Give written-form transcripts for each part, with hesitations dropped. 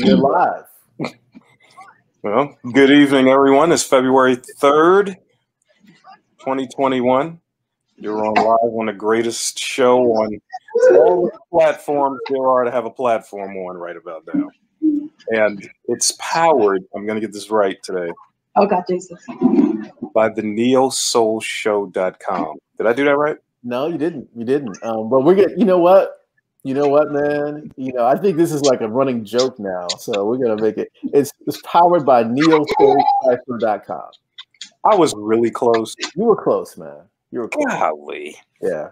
You're live. Well, good evening, everyone. It's February 3rd, 2021. You're on live on the greatest show on all the platforms there are to have a platform on right about now. And it's powered, I'm going to get this right today. Oh, God, Jesus. By the neosoulshow.com. Did I do that right? No, you didn't. You didn't. But we're getting, you know what? You know what, man? You know, I think this is like a running joke now. So we're going to make it. It's powered by neosoulshow.com. I was really close. You were close, man. You were close. Golly. Yeah.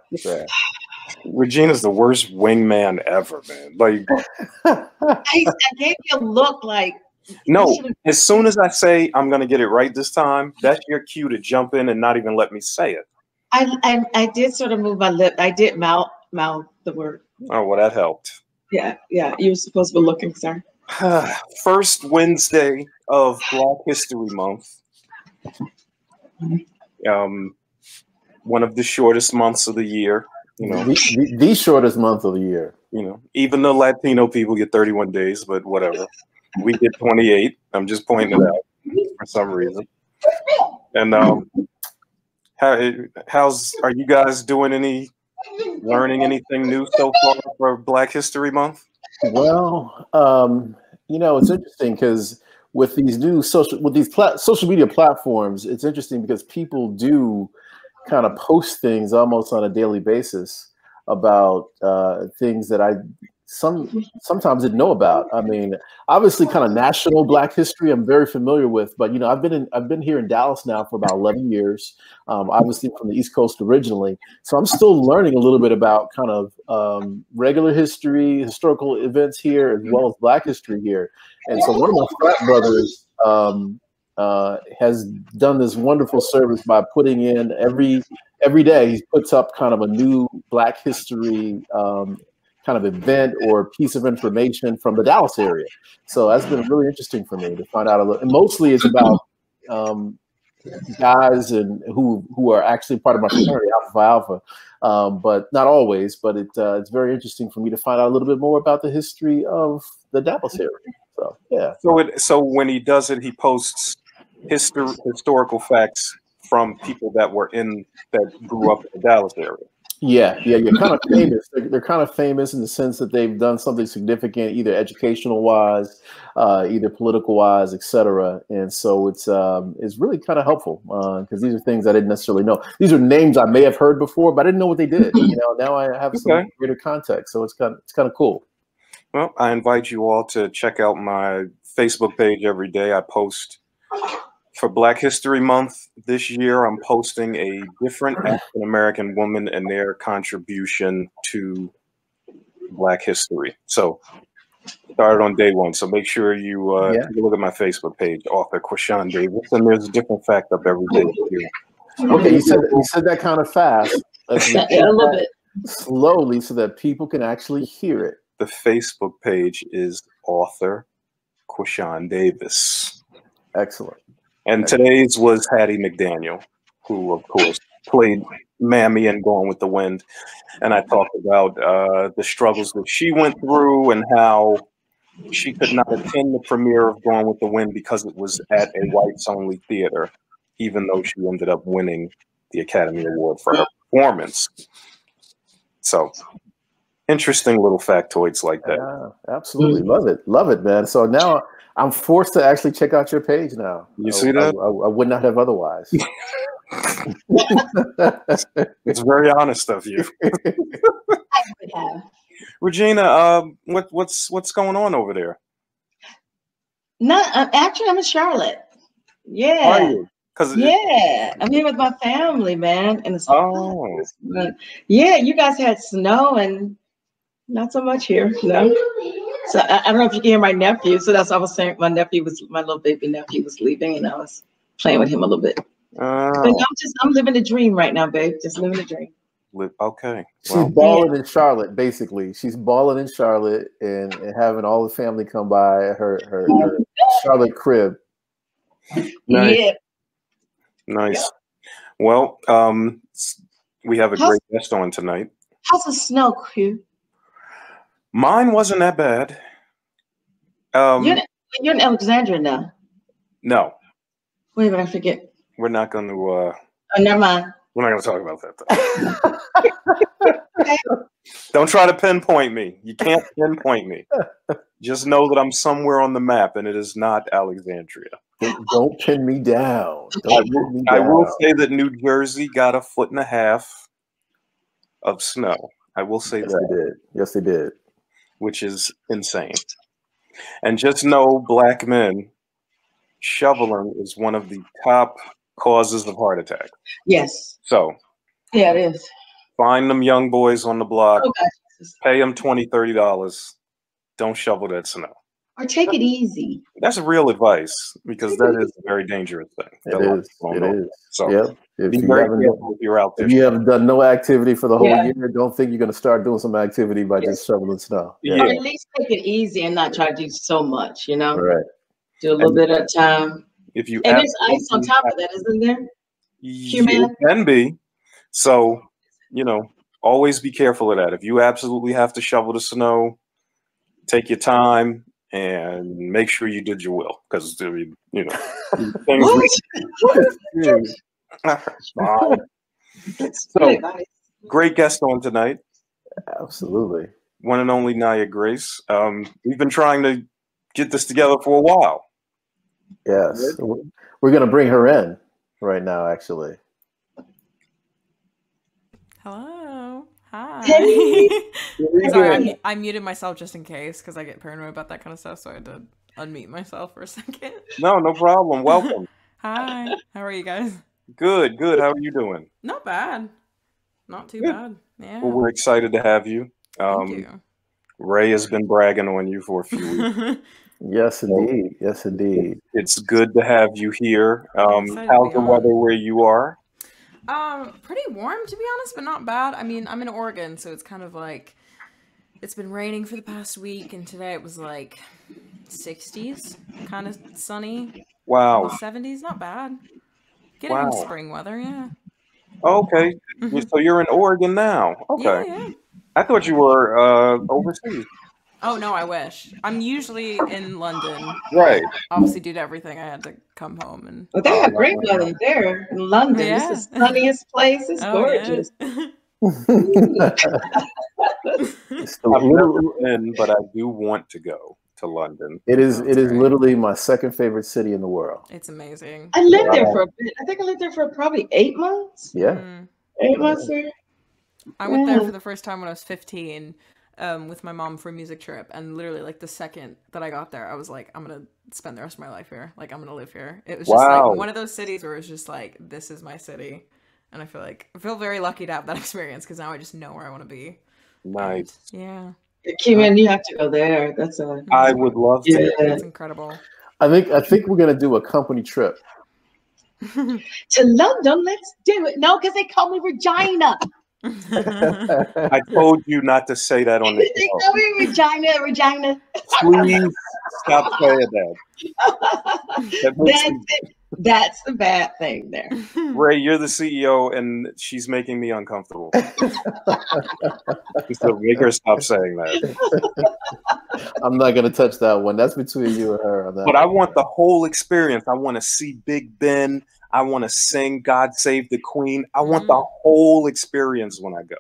Regina's the worst wingman ever, man. Like, I gave you a look like. No, as soon as I say I'm going to get it right this time, that's your cue to jump in and not even let me say it. I did sort of move my lip. I did mouth the word. Oh, well, that helped. Yeah. You were supposed to be looking, sir. First Wednesday of Black History Month. One of the shortest months of the year. You know, the shortest month of the year. You know, even the Latino people get 31 days, but whatever. We get 28. I'm just pointing it out for some reason. And are you guys doing learning anything new so far for Black History Month? Well, you know, it's interesting because with these new social media platforms, it's interesting because people do kind of post things almost on a daily basis about things that I sometimes didn't know about. I mean, obviously, kind of national Black history I'm very familiar with, but you know, I've been here in Dallas now for about 11 years. Obviously from the East Coast originally, so I'm still learning a little bit about kind of regular history, historical events here, as well as Black history here. And so one of my frat brothers has done this wonderful service by putting in every day he puts up kind of a new Black history kind of event or piece of information from the Dallas area. So that's been really interesting for me to find out a little. And mostly it's about guys and who are actually part of my fraternity, Alpha Phi Alpha, but not always. But it's very interesting for me to find out a little bit more about the history of the Dallas area. So yeah. So when he does it, he posts historical facts from people that grew up in the Dallas area. Yeah, you're kind of famous. They're kind of famous in the sense that they've done something significant, either educational wise, either political wise, etc. And so it's really kind of helpful because these are things I didn't necessarily know. These are names I may have heard before, but I didn't know what they did. You know, now I have some greater context, so it's kind of cool. Well, I invite you all to check out my Facebook page every day. I post. For Black History Month this year, I'm posting a different African-American woman and their contribution to Black history. So started on day one. So make sure you take a look at my Facebook page, author Quash and Regina, and there's a different fact up every day. Okay, you said that kind of fast. A little bit. Slowly so that people can actually hear it. The Facebook page is author Quashawn Davis. Excellent. And today's was Hattie McDaniel, who, of course, played Mammy in Gone with the Wind. And I talked about the struggles that she went through and how she could not attend the premiere of Gone with the Wind because it was at a whites-only theater, even though she ended up winning the Academy Award for her performance. So, interesting little factoids like that. Yeah, absolutely. Love it, man. So now I'm forced to actually check out your page now. You see that? I would not have otherwise. It's very honest of you. I would have. Regina, what's going on over there? No, actually, I'm in Charlotte. Yeah. Are you? I'm here with my family, man. And it's yeah, you guys had snow and not so much here, no. So I don't know if you can hear my nephew. So that's what I was saying. My little baby nephew was leaving, and I was playing with him a little bit. But I'm living a dream right now, babe. Just living a dream. Okay. She's balling in Charlotte, basically. She's balling in Charlotte and having all the family come by her Charlotte crib. Nice. Yeah. Nice. Well, we have a great guest on tonight. How's the snow, Q? Mine wasn't that bad. You're you're in Alexandria now. No. Wait a minute, I forget. We're not going to. Oh, never mind. We're not going to talk about that, though. Don't try to pinpoint me. You can't pinpoint me. Just know that I'm somewhere on the map, and it is not Alexandria. Don't pin me down. I will say that New Jersey got 1.5 feet of snow. I will say that. They did. Yes, they did. Which is insane. And just know, black men, shoveling is one of the top causes of heart attack. Yes. So, yeah, it is. Find them young boys on the block, oh, pay them $20, $30. Don't shovel that snow. Or take it easy. That's real advice, because that is a very dangerous thing. It is. It is. So, yep. Be very careful if you're out there. If you haven't done no activity for the whole year, don't think you're going to start doing some activity by just shoveling snow. Or at least take it easy and not try to do so much, you know? Right. Do a little bit at a time. If you and there's ice on top of that, isn't there? It can be. So, you know, always be careful of that. If you absolutely have to shovel the snow, take your time and make sure you did your will, because you know things. So, great guest on tonight. Absolutely. One and only Nyah Grace. We've been trying to get this together for a while. Yes. We're going to bring her in right now, actually. Hello. Hi. Sorry, I muted myself just in case, because I get paranoid about that kind of stuff, so I had to unmute myself for a second. No problem. Welcome. Hi. How are you guys? Good. How are you doing? Not bad. Not too bad. Yeah. Well, we're excited to have you. Thank you. Ray has been bragging on you for a few weeks. Yes, indeed. Yes, indeed. It's good to have you here. How's the weather where you are? Pretty warm, to be honest, but not bad. I mean, I'm in Oregon, so it's kind of like, it's been raining for the past week, and today it was like 60s, kind of sunny. Wow. 70s, not bad. Getting into spring weather, yeah. Okay. So you're in Oregon now. Okay. Yeah. I thought you were overseas. Oh, no, I wish. I'm usually in London. Right. Obviously, due to everything, I had to come home. And well, they have great weather there in London. Yeah. It's the sunniest place. It's gorgeous. Yeah. I've never been, but I do want to go to London. It is literally my second favorite city in the world. It's amazing. I lived there for a bit. I think I lived there for probably 8 months. Yeah. 8 months there. I went there for the first time when I was 15 with my mom for a music trip. And literally, like, the second that I got there, I was like, I'm going to spend the rest of my life here. Like, I'm going to live here. It was just like one of those cities where it was just like, this is my city. And I feel very lucky to have that experience, because now I just know where I want to be. Nice. Yeah. Kevin, you have to go there. I would love to. Yeah. It's incredible. I think we're gonna do a company trip to London. Let's do it. No, because they call me Regina. I told you not to say that on the show. They call me Regina. Please stop saying that. That's the bad thing there. Ray, you're the CEO, and she's making me uncomfortable. So make her stop saying that. I'm not going to touch that one. That's between you and her. But I want the whole experience. I want to see Big Ben. I want to sing God Save the Queen. I want the whole experience when I go.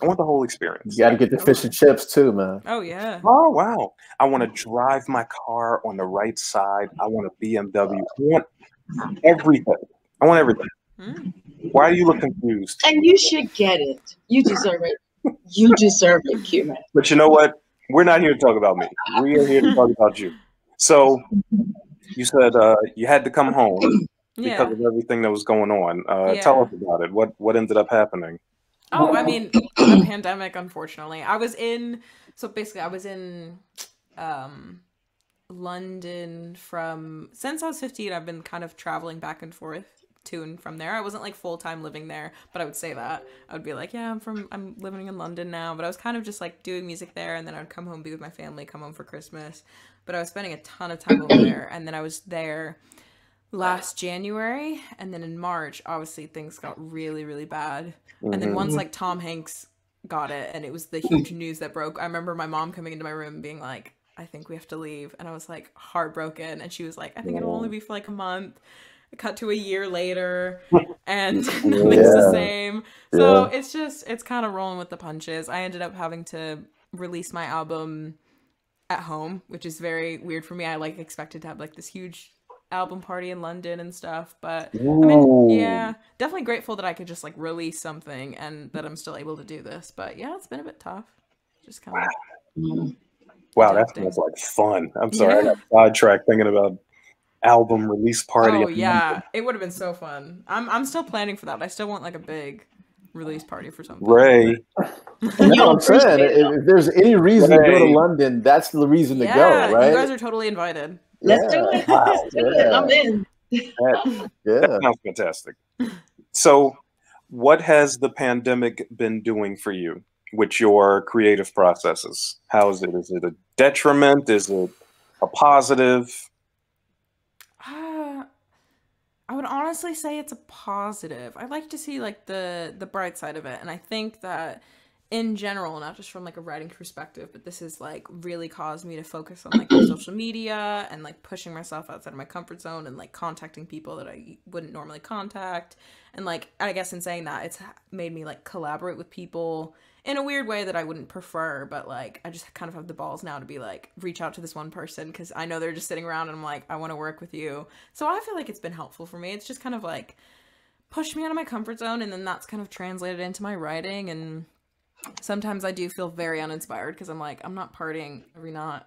I want the whole experience. You got to get the fish and chips too, man. Oh, yeah. Oh, wow. I want to drive my car on the right side. I want a BMW. I want everything. I want everything. Why do you look confused? And you should get it. You deserve it. You deserve it, Q-Man. But you know what? We're not here to talk about me. We are here to talk about you. So you said you had to come home because of everything that was going on. Tell us about it. What ended up happening? Oh, I mean, the pandemic, unfortunately. I was in London since I was 15. I've been kind of traveling back and forth to and from there. I wasn't like full-time living there, but I would say that. I would be like, yeah, I'm living in London now, but I was kind of just like doing music there, and then I'd come home, be with my family, come home for Christmas. But I was spending a ton of time over there, and then I was there last January, and then in March, obviously things got really, really bad. And then once like Tom Hanks got it, and it was the huge news that broke, I remember my mom coming into my room being like, I think we have to leave. And I was like heartbroken. And she was like, I think it'll only be for like a month. Cut to a year later, and nothing's the same. So it's kind of rolling with the punches. I ended up having to release my album at home, which is very weird for me. I like expected to have like this huge album party in London and stuff, but I mean, yeah, definitely grateful that I could just like release something and that I'm still able to do this. But yeah, it's been a bit tough. Just kind of wow, that sounds like fun. I'm sorry, I got sidetracked thinking about album release party. Oh yeah, it would have been so fun. I'm still planning for that. I still want like a big release party for something. Ray. That's what I'm saying. If there's any reason to go to London, that's the reason to go, right? You guys are totally invited. Let's do it. Wow. I'm in. That sounds fantastic. So, what has the pandemic been doing for you with your creative processes? How is it? Is it a detriment? Is it a positive? I would honestly say it's a positive. I like to see like the bright side of it, and I think that in general, not just from like a writing perspective, but this has like really caused me to focus on like social media and like pushing myself outside of my comfort zone and like contacting people that I wouldn't normally contact. And like, I guess in saying that, it's made me like collaborate with people in a weird way that I wouldn't prefer, but like I just kind of have the balls now to be like, reach out to this one person because I know they're just sitting around and I'm like, I want to work with you. So I feel like it's been helpful for me. It's just kind of like pushed me out of my comfort zone, and then that's kind of translated into my writing. And sometimes I do feel very uninspired because I'm like, I'm not partying every night.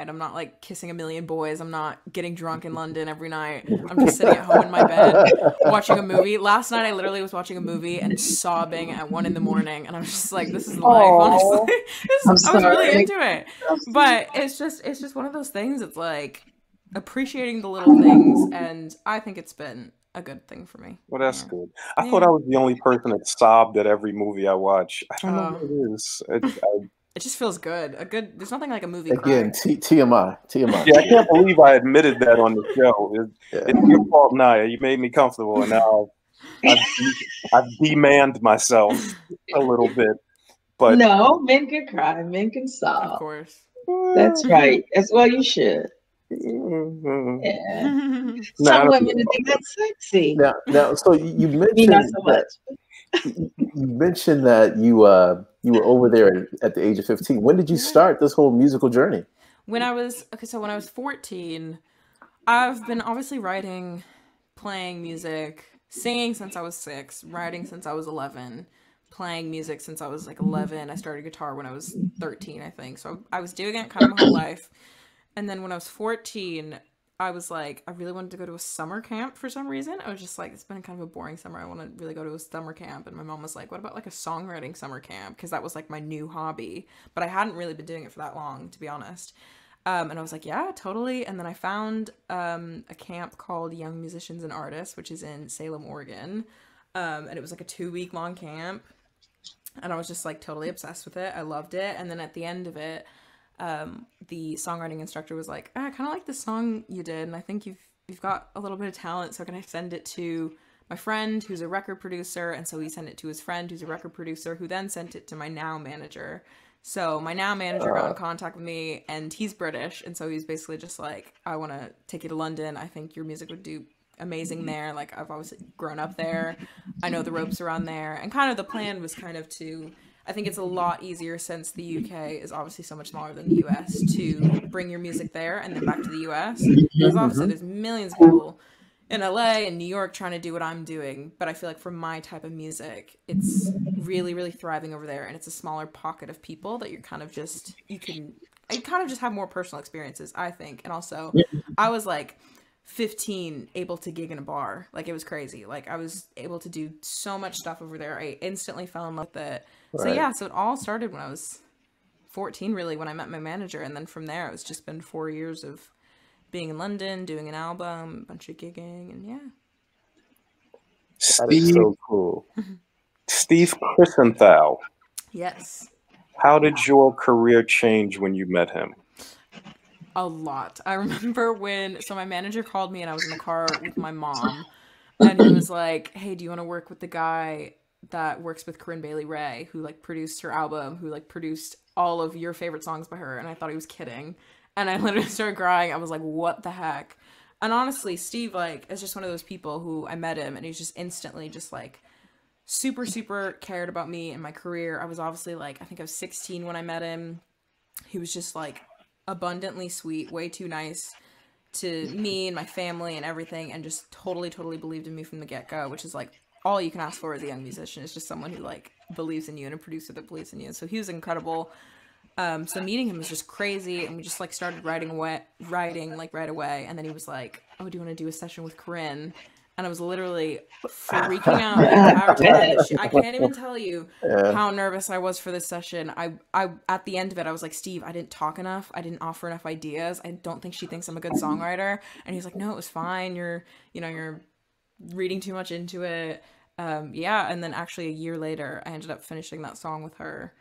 I'm not like kissing a million boys. I'm not getting drunk in London every night. I'm just sitting at home in my bed watching a movie. Last night I literally was watching a movie and sobbing at 1 a.m. and I was just like, this is life, honestly. I was really into it. But it's just one of those things. It's like appreciating the little things, and I think it's been a good thing for me. Well, that's good. I thought I was the only person that sobbed at every movie I watch. I don't know what it is. It just feels good. There's nothing like a movie. Again, TMI. Yeah, I can't believe I admitted that on the show. It's your fault, Nyah. You made me comfortable, and now I've demanded myself a little bit. But no, men can cry, men can sob. Of course. That's right. As well, you should. Yeah. Some women think that's sexy. Now, so you mentioned not so much. You mentioned that you were over there at the age of 15. When did you start this whole musical journey? When I was 14, I've been obviously writing, playing music, singing since I was 6, writing since I was 11, playing music since I was like 11. I started guitar when I was 13, I think. So I was doing it kind of my whole life. And then when I was 14, I was like, I really wanted to go to a summer camp for some reason. I was just like, it's been kind of a boring summer. I want to really go to a summer camp. And my mom was like, what about like a songwriting summer camp? Because that was like my new hobby. But I hadn't really been doing it for that long, to be honest. And I was like, yeah, totally. And then I found a camp called Young Musicians and Artists, which is in Salem, Oregon. And it was like a 2-week long camp. And I was just like totally obsessed with it. I loved it. And then at the end of it, the songwriting instructor was like, I kind of like the song you did, and I think you've got a little bit of talent, so can I send it to my friend who's a record producer? And so he sent it to his friend who's a record producer, who then sent it to my now manager. So my now manager got in contact with me, and he's British, and so he's basically just like, I want to take you to London. I think your music would do amazing there. Like, I've always grown up there. I know the ropes around there. And kind of the plan was kind of to, I think it's a lot easier since the UK is obviously so much smaller than the US, to bring your music there and then back to the US. Because obviously there's millions of people in LA and New York trying to do what I'm doing. But I feel like for my type of music, it's really, really thriving over there. And it's a smaller pocket of people that you're kind of just, you kind of just have more personal experiences, I think. And also, I was like 15 able to gig in a bar. Like, it was crazy. Like, I was able to do so much stuff over there. I instantly fell in love with it. Right. So yeah, so it all started when I was 14, really, when I met my manager. And then from there, it's just been 4 years of being in London, doing an album, a bunch of gigging, and yeah. That is so cool. Steve Christenthal. Yes. How did your career change when you met him? A lot. I remember so my manager called me and I was in the car with my mom, and he was like, hey, do you want to work with the guy that works with Corinne Bailey Rae, who like produced her album, who like produced all of your favorite songs by her. And I thought he was kidding. And I literally started crying. I was like, what the heck? And honestly, Steve, like, is just one of those people who I met him and he's just instantly just like super, super cared about me and my career. I was obviously like, I think I was 16 when I met him. He was just like abundantly sweet, way too nice to me and my family and everything, and just totally, totally believed in me from the get-go, which is like all you can ask for as a young musician, is just someone who like believes in you and a producer that believes in you. So he was incredible. So meeting him was just crazy, and we just like started writing like right away. And then he was like, "Oh, do you want to do a session with Corinne?" And I was literally freaking out the entire time. I can't even tell you how nervous I was for this session. I at the end of it, I was like, "Steve, I didn't talk enough. I didn't offer enough ideas. I don't think she thinks I'm a good songwriter." And he's like, "No, it was fine. You're reading too much into it." Yeah. And then actually a year later, I ended up finishing that song with her.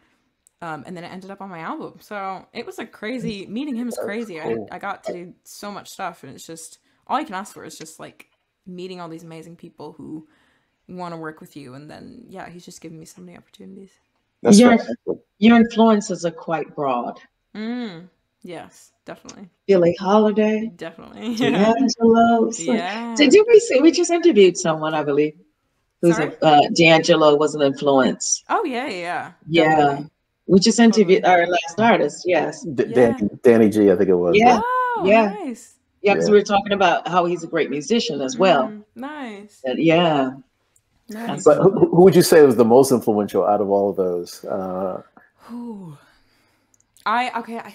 And then it ended up on my album. So it was like crazy. Meeting him is crazy. I got to do so much stuff, and it's just all you can ask for is just like meeting all these amazing people who want to work with you. And then, yeah, he's just given me so many opportunities. Your influences are quite broad. Yes, definitely. Billie Holiday. Definitely. D'Angelo. Yeah. We just interviewed someone, I believe, who's D'Angelo was an influence. Oh, yeah. Yeah. Definitely. We just interviewed our last artist, yes. Danny G, I think it was. Yeah. Oh, yeah. Nice. Yeah, because we were talking about how he's a great musician as well. Nice. Yeah. Nice. But who would you say was the most influential out of all of those?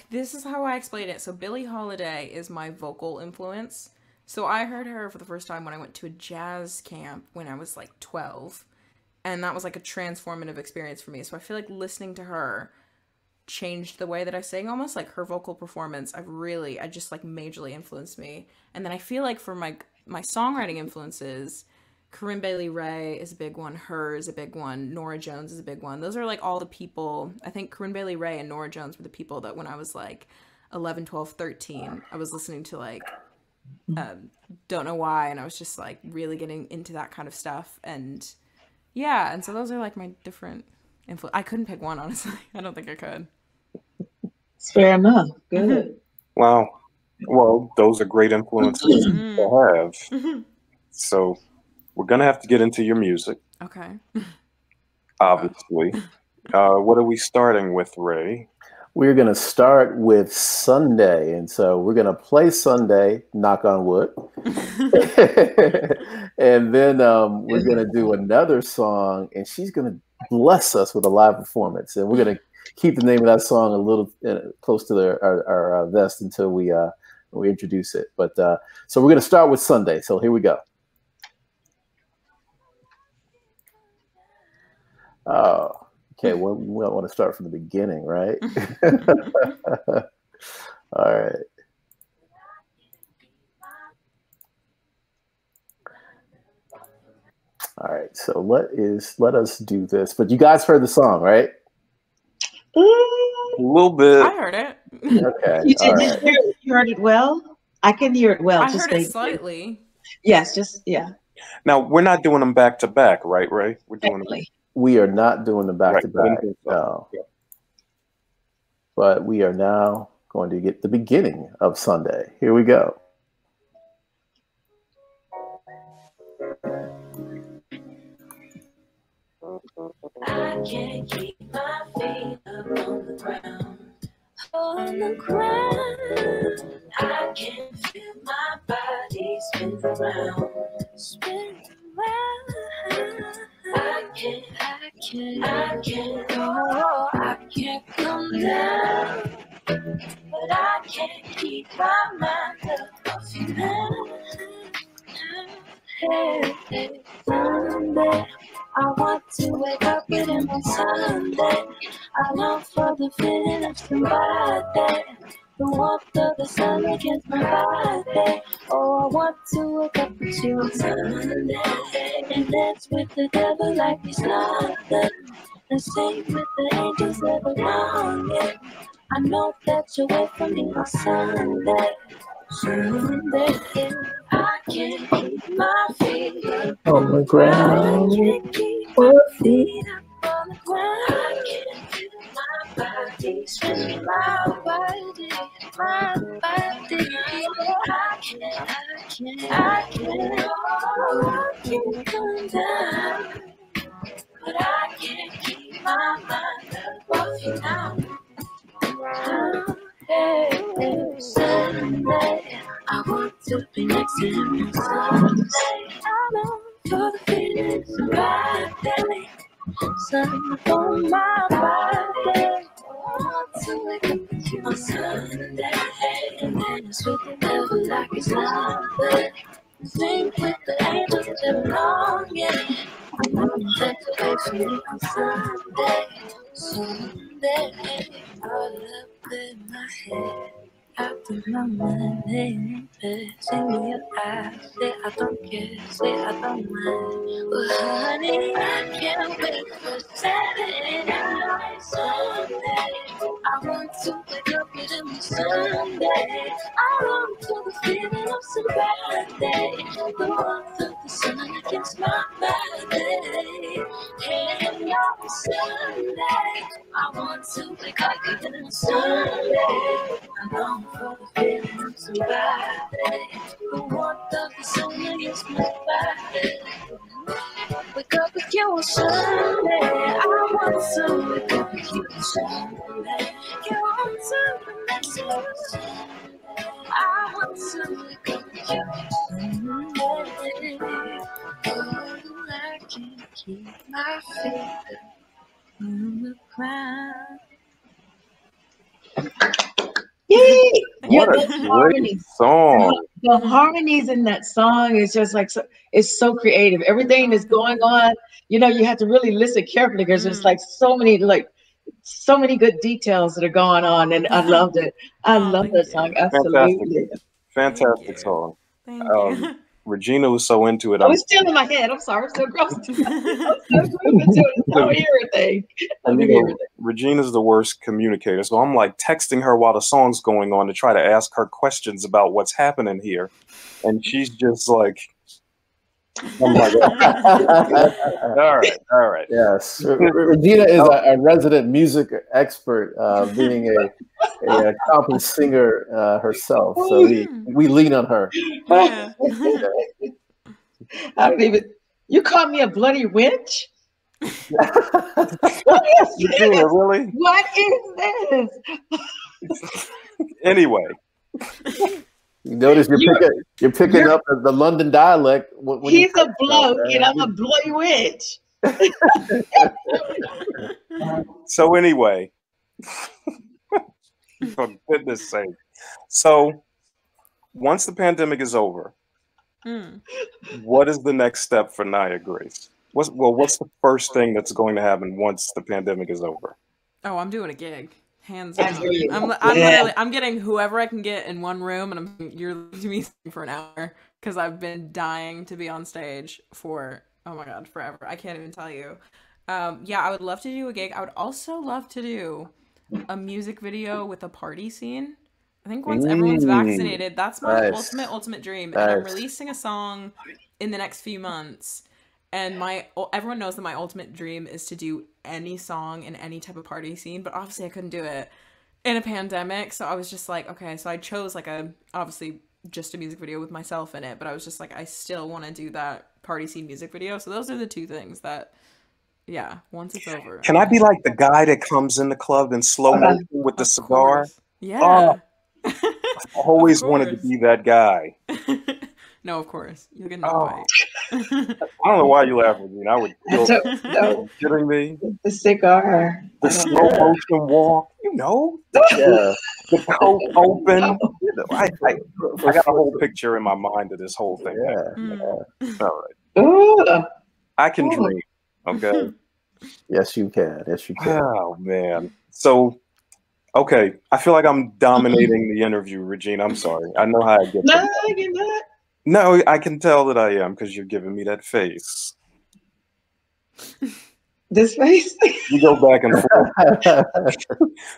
This is how I explain it. So Billie Holiday is my vocal influence. So I heard her for the first time when I went to a jazz camp when I was like 12. And that was like a transformative experience for me. So I feel like listening to her changed the way that I sing, almost like her vocal performance. I just like majorly influenced me. And then I feel like for my songwriting influences, Corinne Bailey Rae is a big one. Her is a big one. Nora Jones is a big one. Those are like all the people. I think Corinne Bailey Rae and Nora Jones were the people that when I was like 11, 12, 13, I was listening to like Don't Know Why. And I was just like really getting into that kind of stuff. And yeah, and so those are like my different influence. I couldn't pick one, honestly. I don't think I could. It's fair enough. Good. Wow. Well, those are great influences to have. So we're going to have to get into your music. Okay. Obviously. What are we starting with, Ray? We're going to start with Sunday. And so we're going to play Sunday, knock on wood. And then we're going to do another song, and she's going to bless us with a live performance. And we're going to keep the name of that song a little close to our vest until we introduce it. But so we're going to start with Sunday. So here we go. Oh, okay. Well, we want to start from the beginning, right? All right. All right. So let us do this. But you guys heard the song, right? A little bit. I heard it. Okay. You did. You heard it well? I can hear it well. I heard it slightly. Yes, just yeah. Now we're not doing them back to back, right, Ray? We're doing them. We are not doing them back to back. No. Yeah. But we are now going to get the beginning of Sunday. Here we go. I can't keep my feet up on the ground. On the ground. I can feel my body spin around. Spin around. I can't come down. But I can't keep my mind up off you now. Hey, Sunday. I want to wake up with him on Sunday. I long for the feeling of somebody. The warmth of the sun against my body. Oh, I want to wake up with you on Sunday. And dance with the devil like he's nothing. And sing with the angels ever longing. I know that you'll wait for me on Sunday. Sunday, I can't keep my feet up on the ground. I can't keep my feet up on the ground. I can't feel my body I can't come down, but I can't keep my mind off you now. Hey, Sunday, I want to be next to him on Sunday. I long for the feelings of my day. Sun on my body. I want to wake up with you on Sunday, and then it's with the devil like it's nothing. Sing with the angels that belonging. I want that to wait for me on Sunday. Sunday, all up in my head. Out of my mind, ain't bed. See me your eyes, say I don't care, say I don't mind. Well, honey, I can't wait for Saturday night, Sunday. I want to wake up with him on Sunday. I long for the feeling of somebody, the warmth of the sun against my body. Hey, on Sunday, I want to wake up with him on Sunday. I long for the feeling of somebody, the warmth of the sun against my body. Wake up with you on Sunday. I want to wake up with you on Sunday. You want to be next to us. I want to wake up with you on Sunday. Oh, I can't keep my feet on the ground. Yay! What a those great harmonies. song. The harmonies in that song is just like it's so creative. Everything that's going on, you have to really listen carefully because there's so many good details that are going on, and I loved it. I love that song, absolutely. Fantastic song. Thank you. Regina was so into it. Oh, it's still in my head. I'm sorry. I'm so gross. I'm so grooving to it. I don't hear anything. Regina's the worst communicator, so I'm like texting her while the song's going on to try to ask her questions about what's happening here, and she's just like, "Oh my god!" All right. Yes, Regina is a resident music expert, being a accomplished singer herself. So we lean on her. Yeah. I don't even. You call me a bloody wench? What is this? Really? What is this? Anyway, you notice you're picking up the London dialect. He's a bloke, and I'm a bloody wench. So anyway, for goodness sake. So once the pandemic is over, what is the next step for Nyah Grace? What's the first thing that's going to happen once the pandemic is over? Oh, I'm doing a gig. Hands down. I'm getting whoever I can get in one room, and you're leaving me for an hour because I've been dying to be on stage for, oh my god, forever. I can't even tell you. Yeah, I would love to do a gig. I would also love to do a music video with a party scene. I think once everyone's vaccinated, that's my ultimate dream. And I'm releasing a song in the next few months. And everyone knows that my ultimate dream is to do any song in any type of party scene, but obviously I couldn't do it in a pandemic. So I was just like, okay, so I chose obviously just a music video with myself in it, but I was just like, I still want to do that party scene music video. So those are the two things that, yeah, once it's over. Can I be like the guy that comes in the club in slow motion with the cigar? Yeah. Oh, I've always wanted to be that guy. No, of course. You'll get no bite. I don't know why you laugh at me. I would kill kidding me. The cigar. The slow motion walk, the coat open. I got a whole picture in my mind of this whole thing. All right. Ooh. I can dream. Okay. Yes, you can. Yes, you can. Oh man. So okay. I feel like I'm dominating the interview, Regina. I'm sorry. I know how I get. No, you're not. No, I can tell that I am because you're giving me that face. This face? We go back and forth.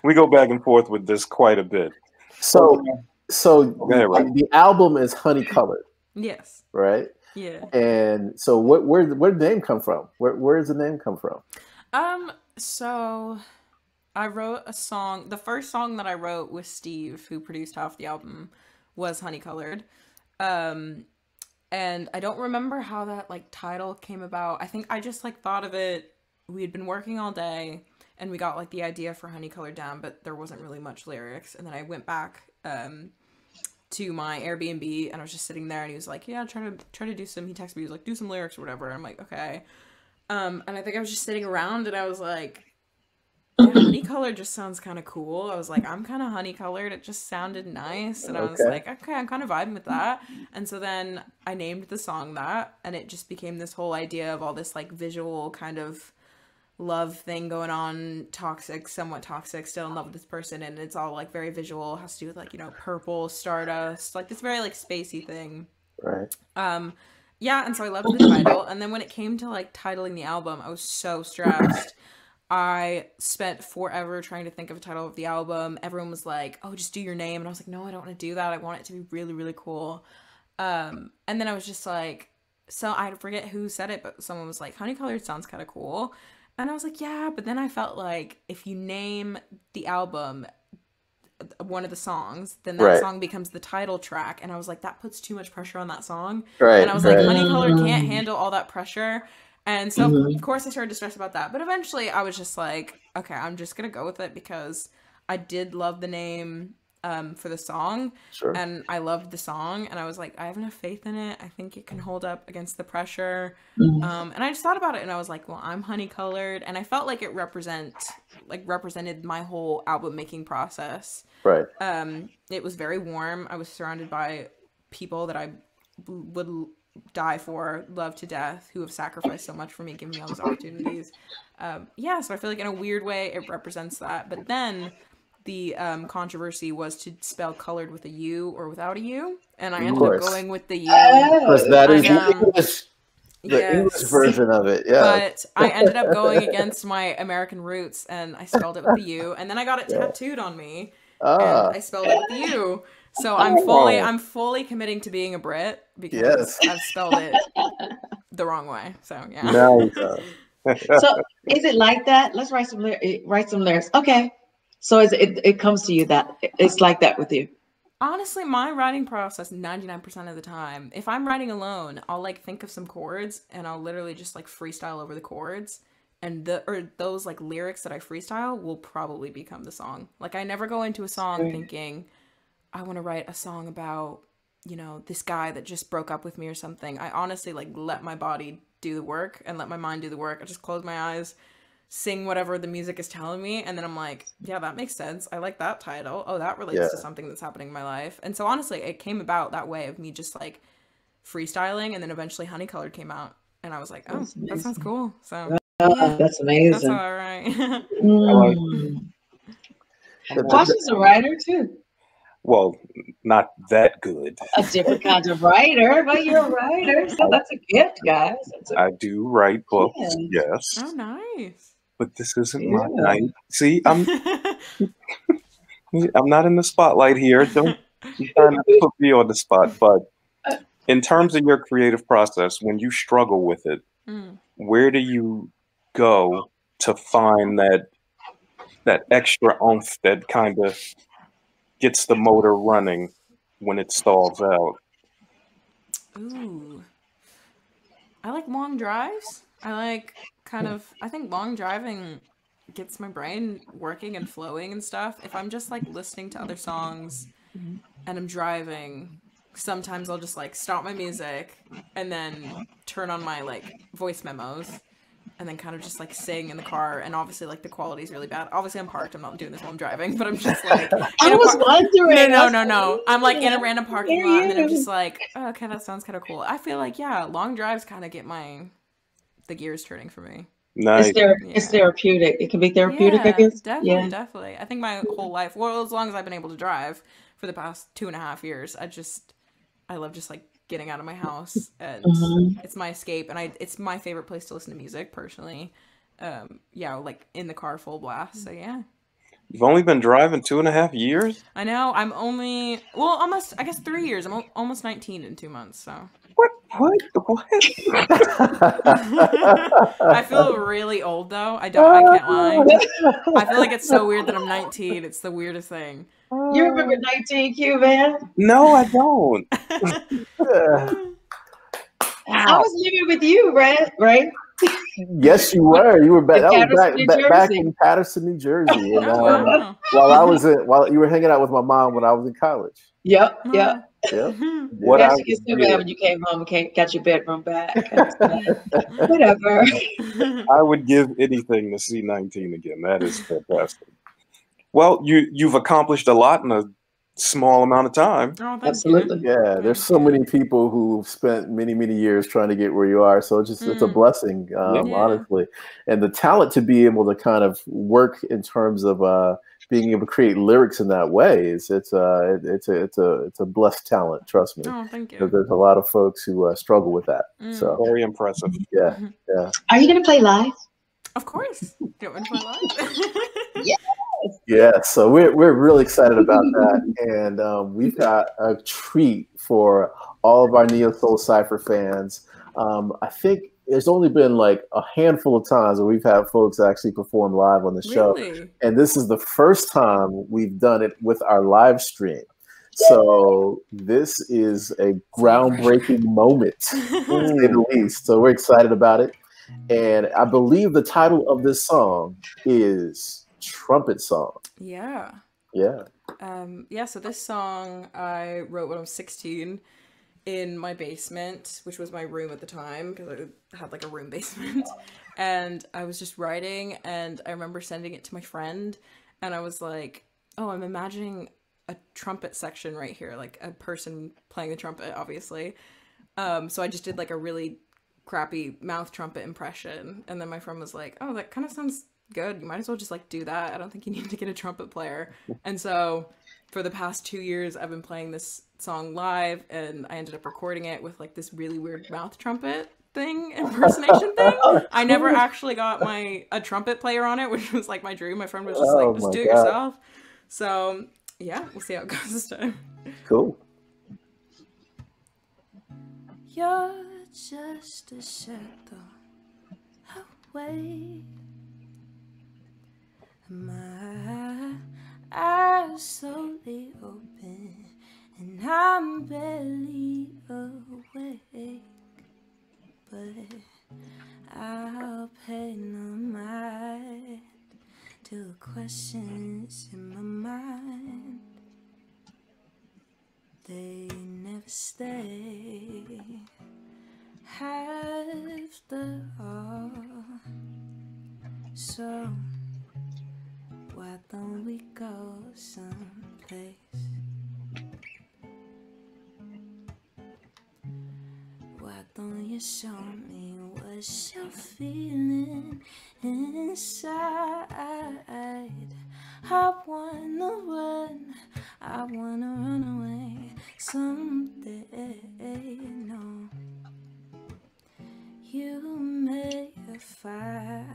We go back and forth with this quite a bit. So the album is honey colored. Yes. Right? Yeah. And so where did the name come from? Where does the name come from? So I wrote a song. The first song that I wrote with Steve, who produced half the album, was honey colored. And I don't remember how that like title came about. I think I just like thought of it. We had been working all day and we got like the idea for Honey Colored down, but there wasn't really much lyrics. And then I went back to my Airbnb and I was just sitting there and he was like, yeah, try to do some, he texted me, he was like, do some lyrics or whatever. And I'm like, okay. And I think I was just sitting around and I was like, yeah, honey colored just sounds kind of cool. I was like, I'm kind of honey colored. It just sounded nice. And I was like, okay, I'm kind of vibing with that. And so then I named the song that, and it just became this whole idea of all this like visual kind of love thing going on, toxic, somewhat toxic, still in love with this person. And it's all like very visual, has to do with like, you know, purple, stardust, like this very like spacey thing. Right. Yeah. And so I loved the title. And then when it came to like titling the album, I was so stressed. I spent forever trying to think of a title of the album. Everyone was like, oh, just do your name. And I was like, no, I don't want to do that. I want it to be really, really cool. And then I was just like, so I forget who said it, but someone was like, honey colored sounds kind of cool. And I was like, yeah, but then I felt like if you name the album one of the songs, then that song becomes the title track. And I was like, that puts too much pressure on that song. Right. And I was like, honey colored can't handle all that pressure. And so, of course, I started to stress about that. But eventually, I was just like, okay, I'm just going to go with it because I did love the name for the song. Sure. And I loved the song. And I was like, I have enough faith in it. I think it can hold up against the pressure. And I just thought about it. And I was like, well, I'm honey colored. And I felt like it represented my whole album making process. Right. It was very warm. I was surrounded by people that I would die for, love to death, who have sacrificed so much for me, giving me all these opportunities. Yeah, so I feel like in a weird way it represents that. But then the controversy was to spell colored with a U or without a U, and I ended up going with the U. Because that is the English version of it, yeah. But I ended up going against my American roots, and I spelled it with a U, and then I got it tattooed on me, and I spelled it with a U. So I'm fully committing to being a Brit because I've spelled it the wrong way. So yeah. Nice. So is it like that? Let's write some lyrics. Okay. So it comes to you that it's like that with you? Honestly, my writing process 99% of the time, if I'm writing alone, I'll like think of some chords and I'll literally just like freestyle over the chords. And those like lyrics that I freestyle will probably become the song. Like I never go into a song thinking, I want to write a song about, you know, this guy that just broke up with me or something. I honestly like let my body do the work and let my mind do the work. I just close my eyes, sing whatever the music is telling me, and then I'm like, yeah, that makes sense. I like that title. Oh, that relates to something that's happening in my life. And so honestly, it came about that way of me just like freestyling, and then eventually Honey Colored came out, and I was like, oh, that sounds cool. So that's amazing. That's all right. Quash is a writer too. Well, not that good. A different kind of writer, but you're a writer, so that's a gift, guys. I do write books, yes. Oh, nice. But this isn't my night. See, I'm not in the spotlight here. Don't you trying to put me on the spot. But in terms of your creative process, when you struggle with it, where do you go to find that extra oomph that kind of gets the motor running when it stalls out? Ooh. I like long drives. I think long driving gets my brain working and flowing and stuff. If I'm just like listening to other songs and I'm driving, sometimes I'll just like stop my music and then turn on my like voice memos and then kind of just like sing in the car. And obviously like the quality is really bad. Obviously I'm parked. I'm not doing this while I'm driving, but I'm just like, I was wondering. No. I'm like in a random parking lot and then I'm just like, oh, okay, that sounds kind of cool. I feel like, yeah, long drives kind of get the gears turning for me. Nice. It's therapeutic. It can be therapeutic, I guess. Definitely. I think my whole life, well, as long as I've been able to drive for the past 2.5 years, I love just like getting out of my house, and it's my escape, and it's my favorite place to listen to music personally. Like in the car full blast. So yeah. You've only been driving 2.5 years? I know. I'm only almost, I guess 3 years. I'm almost 19 in 2 months. So What? I feel really old though. I can't lie. I feel like it's so weird that I'm 19. It's the weirdest thing. You remember 19, Q, man? No, I don't. I was living with you, right? Right? Yes, you were. You were back. In That was Patterson, New back Jersey. in Patterson, New Jersey, and Oh, wow. while you were hanging out with my mom when I was in college. Yep. Oh. Yep. What Yeah, I she gets would so mad give, when you came home and got your bedroom back. Whatever. I would give anything to see 19 again. That is fantastic. Well, you've accomplished a lot in a small amount of time. Oh, thank Absolutely. you. Yeah, there's so many people who've spent many years trying to get where you are. So it's a blessing, honestly. And the talent to be able to kind of work in terms of being able to create lyrics in that way it's a blessed talent. Trust me. Oh, thank you. Because there's a lot of folks who struggle with that. So Very impressive. yeah. Are you going to play live? Of course. Do you want to play live? Yeah, so we're really excited about that, and we've got a treat for all of our Neo Soul Cypher fans. I think there's only been like a handful of times where we've had folks actually perform live on the show, Really? and this is the first time we've done it with our live stream. So this is a groundbreaking moment, to say the least. So we're excited about it, and I believe the title of this song is Trumpet Song. Yeah. So this song I wrote when I was 16 in my basement, which was my room at the time because I had like a room basement. And I was just writing, and I remember sending it to my friend, and I was like, oh, I'm imagining a trumpet section right here, like a person playing the trumpet, obviously. So I just did like a really crappy mouth trumpet impression, and then my friend was like, oh, that kind of sounds good, you might as well just like do that. I don't think you need to get a trumpet player. And so for the past 2 years I've been playing this song live, and I ended up recording it with like this really weird mouth trumpet thing, impersonation thing. I never actually got a trumpet player on it, which was like my dream. My friend was just like, just do it yourself. So yeah, we'll see how it goes this time. Cool. You're just a shadow away. My eyes slowly open, and I'm barely awake, but I'll pay no mind to the questions in my mind. They never stay after all. So why don't we go someplace? Why don't you show me what you're feeling inside? I wanna run away someday. No, you may find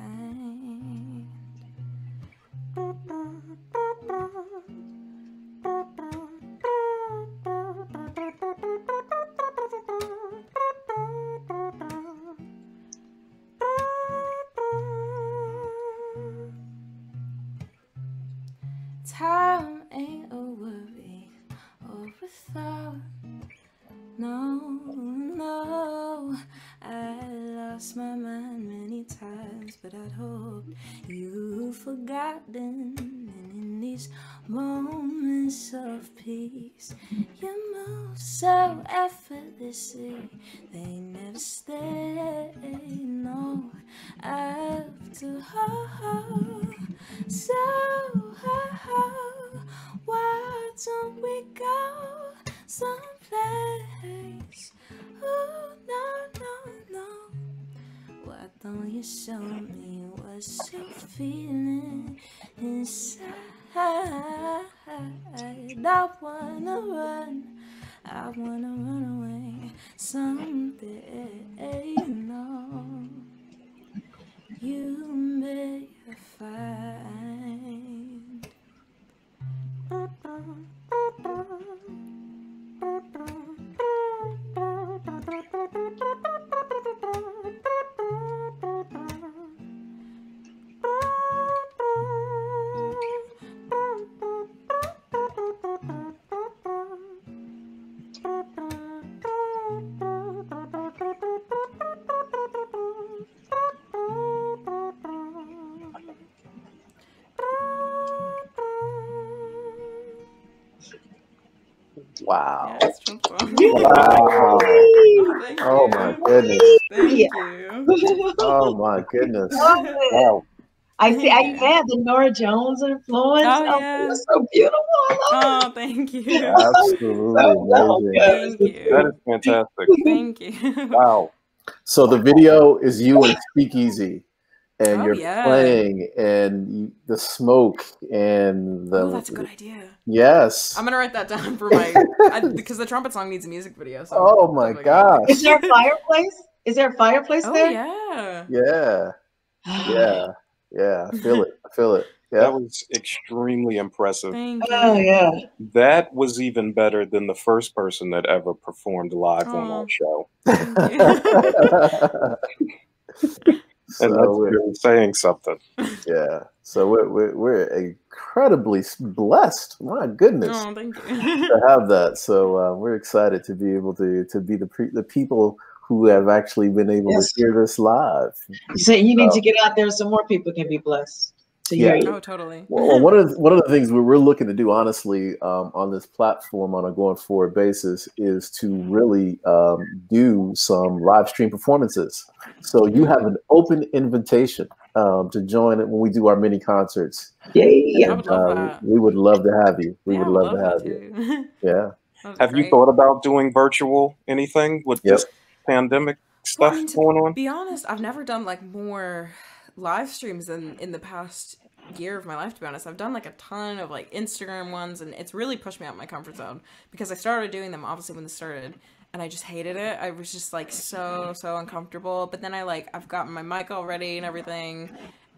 time ain't a worry or a thought. No, I lost my mind many times, but I'd hoped you'd forgotten. And in these moments of peace, you move so effortlessly. They never stay, no, after all. So why don't we go someplace? Oh, no. Why don't you show me what you're feeling inside? I wanna run away someday. No, you may find. Wow. Yes, Trump song. Wow. Oh, thank Oh you. my goodness. Thank Yeah. you. Oh my goodness. Love it. Wow. I see. Thank you. Yeah, the Nora Jones influence. Oh, Oh, yeah. that's so beautiful. I love Oh, thank you. it. Absolutely So amazing. good. Thank you. That is fantastic. Thank you. Wow. So the video is you in a speakeasy, and Oh, you're yeah. playing, and the smoke and the. Oh, that's a good idea. Yes. I'm gonna write that down for my because the trumpet song needs a music video. So Oh I'm my definitely gonna make gosh. Is there a fireplace? Is there a fireplace Oh there? yeah. Yeah. Yeah. Yeah. I feel it. I feel it. Yeah. That was extremely impressive. Thank you. Oh yeah. That was even better than the first person that ever performed live on Aw. our show. Thank you. And that's really saying something. Yeah. So we're incredibly blessed. My goodness. Oh, thank you. To have that. So we're excited to be able to be the people who have actually been able Yes. to hear this live. So you need to get out there so more people can be blessed to Yeah. hear you. Oh, totally. Well, one of the things we're looking to do, honestly, on this platform on a going forward basis, is to really do some live stream performances. So you have an open invitation to join it when we do our mini concerts. Yeah. I would love that. We would love to have you. We Yeah, would I love would to love have that you. too. Yeah. Have you thought about doing virtual anything with Yep. this pandemic Well, stuff I mean, to going on? be honest, I've never done like more live streams than in the past year of my life, to be honest. I've done like a ton of like Instagram ones, and it's really pushed me out of my comfort zone because I started doing them obviously when this started, and I just hated it. I was just like so uncomfortable. But then I've gotten my mic all ready and everything,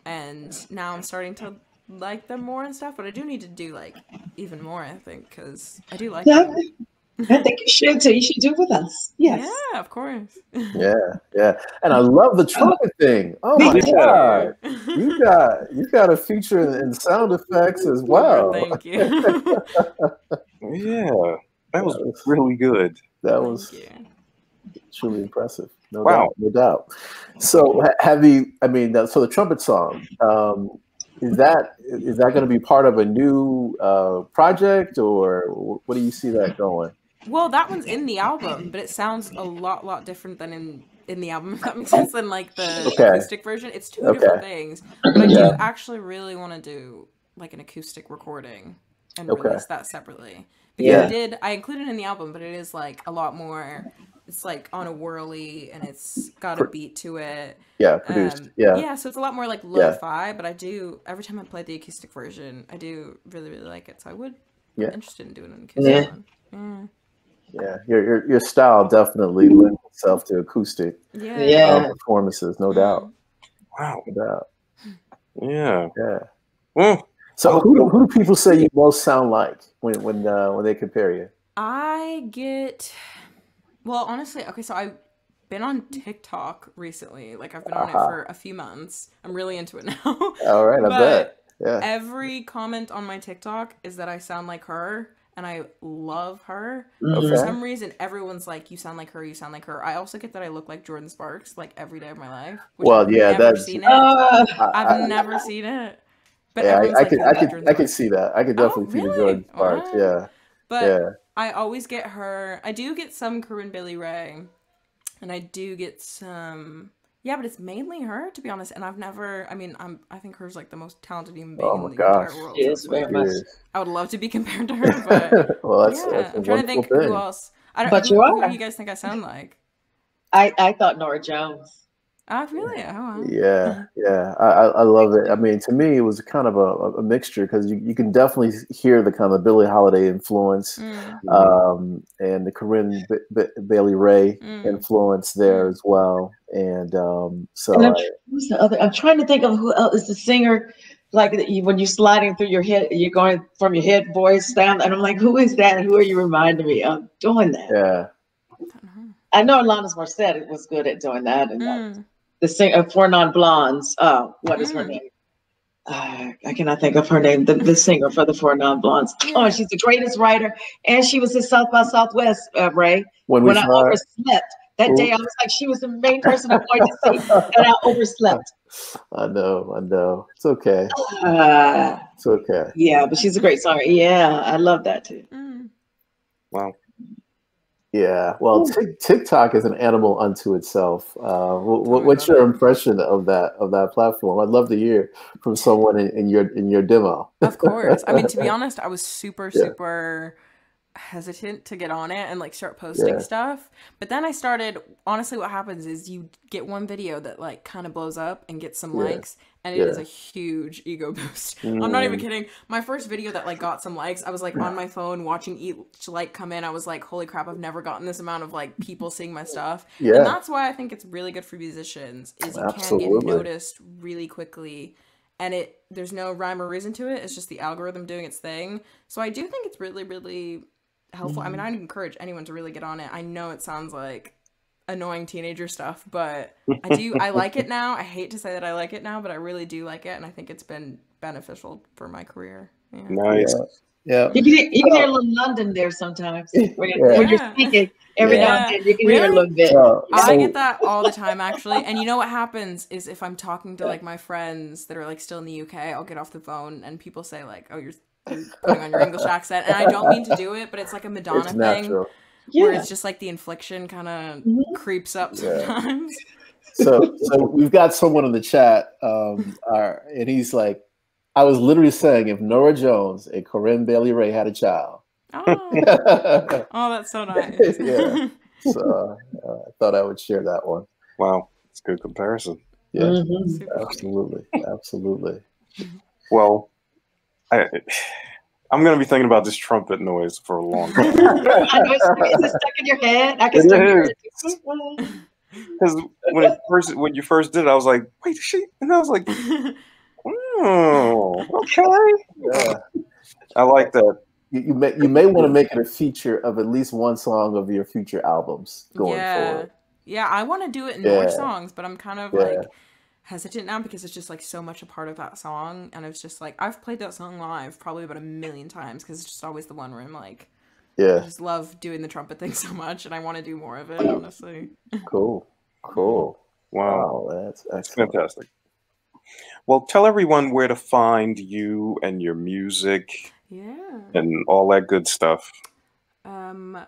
and now I'm starting to like them more and stuff. But I do need to do like even more, I think, because I do like them. I think you should too. You should do it with us. Yes. Yeah, of course. Yeah, yeah. And I love the trumpet thing. Oh Me my too. God. You got a feature in sound effects as well. Oh, thank you. Yeah, that was really good. That was Thank you. truly impressive. No Wow. doubt, no doubt. So have you, I mean, so the trumpet song, is that going to be part of a new project, or what do you see that going? Well, that one's in the album, but it sounds a lot different than in the album, if that makes sense, than like the acoustic version. It's two different things. But I do actually really want to do like an acoustic recording and release that separately. Because I included it in the album, but it is like a lot more, it's like on a whirly and it's got a beat to it. Yeah, produced. Yeah, so it's a lot more like lo-fi, but I do, every time I play the acoustic version, I do really like it. So I would be interested in doing an acoustic one. Yeah, your style definitely lends itself to acoustic performances, no doubt. Wow. No doubt. Yeah. Yeah. Mm. So who do people say you most sound like when they compare you? I get, well, honestly, okay, so I've been on TikTok recently. Like I've been on it for a few months. I'm really into it now. All right, I bet. Yeah. Every comment on my TikTok is that I sound like her. And I love her. Okay. But for some reason, everyone's like, you sound like her, you sound like her. I also get that I look like Jordan Sparks, like, every day of my life. Well, yeah, that's... Seen it. I've never seen it. But yeah, I could see that. I could definitely see the Jordan Sparks, yeah. But I always get her. I do get some Corinne Bailey Rae. And I do get some... Yeah, but it's mainly her, to be honest. And I've never, I mean, I think her's like the most talented human being in the entire world. She is very much. I would love to be compared to her, but well, that's I'm trying to think who else. I don't. But Who do you guys think I sound like? I thought Nora Jones. Oh, really? Oh, wow. Yeah. I love it. I mean, to me, it was kind of a mixture because you can definitely hear the kind of Billie Holiday influence and the Corinne Bailey Rae influence there as well. And so who's the other? I'm trying to think of who else is the singer. Like when you're sliding through your head, you're going from your head voice down, and I'm like, who is that? Who are you reminding me of doing that? Yeah. I know Alanis Morissette was good at doing that, and the singer Four Non Blondes. What is her name? I cannot think of her name. The singer for the Four Non Blondes. Oh, she's the greatest writer, and she was in South by Southwest, Ray. When I overslept that day, I was like, she was the main person I'm going to see, and I overslept. I know. It's okay. It's okay. Yeah, but she's a great singer. Yeah, I love that too. Wow. Yeah, well, TikTok is an animal unto itself. What's about your it. impression of that platform? I'd love to hear from someone in your demo. Of course. I mean, to be honest, I was super, Yeah. super hesitant to get on it and like start posting Yeah. stuff. But then I started, honestly, what happens is you get one video that like kind of blows up and gets some Yeah. likes, and it is Yeah. a huge ego boost. I'm not even kidding. My first video that like got some likes, I was like on my phone watching each like come in. I was like, holy crap, I've never gotten this amount of like people seeing my stuff. Yeah. And that's why I think it's really good for musicians, is you can Absolutely. get noticed really quickly. And there's no rhyme or reason to it. It's just the algorithm doing its thing. So I do think it's really, really helpful. I mean, I'd encourage anyone to really get on it. I know it sounds like annoying teenager stuff, but I like it now. I hate to say that I like it now, but I really do like it, and I think it's been beneficial for my career. Yeah. Nice. Yeah. You can hear a little London there sometimes when you're speaking. Every now and then you can hear a little bit. I get that all the time, actually. And you know what happens is if I'm talking to like my friends that are like still in the UK, I'll get off the phone and people say like, "Oh, you're putting on your English accent," and I don't mean to do it, but it's like a Madonna thing. Where it's just like the inflection kind of creeps up sometimes. So we've got someone in the chat, and he's like, I was literally saying if Norah Jones and Corinne Bailey Rae had a child. Oh, that's so nice. Yeah. So I thought I would share that one. Wow, it's a good comparison. Yeah, absolutely. Well, I'm going to be thinking about this trumpet noise for a long time. I know it's stuck in your head. I can still hear it. Because when you first did it, I was like, wait, and I was like, oh, okay. Yeah. I like that. You may want to make it a feature of at least one song of your future albums going forward. Yeah, I want to do it in more songs, but I'm kind of like hesitant now because it's just like so much a part of that song, and it's just like I've played that song live probably about 1,000,000 times because it's just always the one where I'm like, I just love doing the trumpet thing so much, and I want to do more of it, honestly. Cool. Wow, that's fantastic. Well, tell everyone where to find you and your music. And all that good stuff. I'm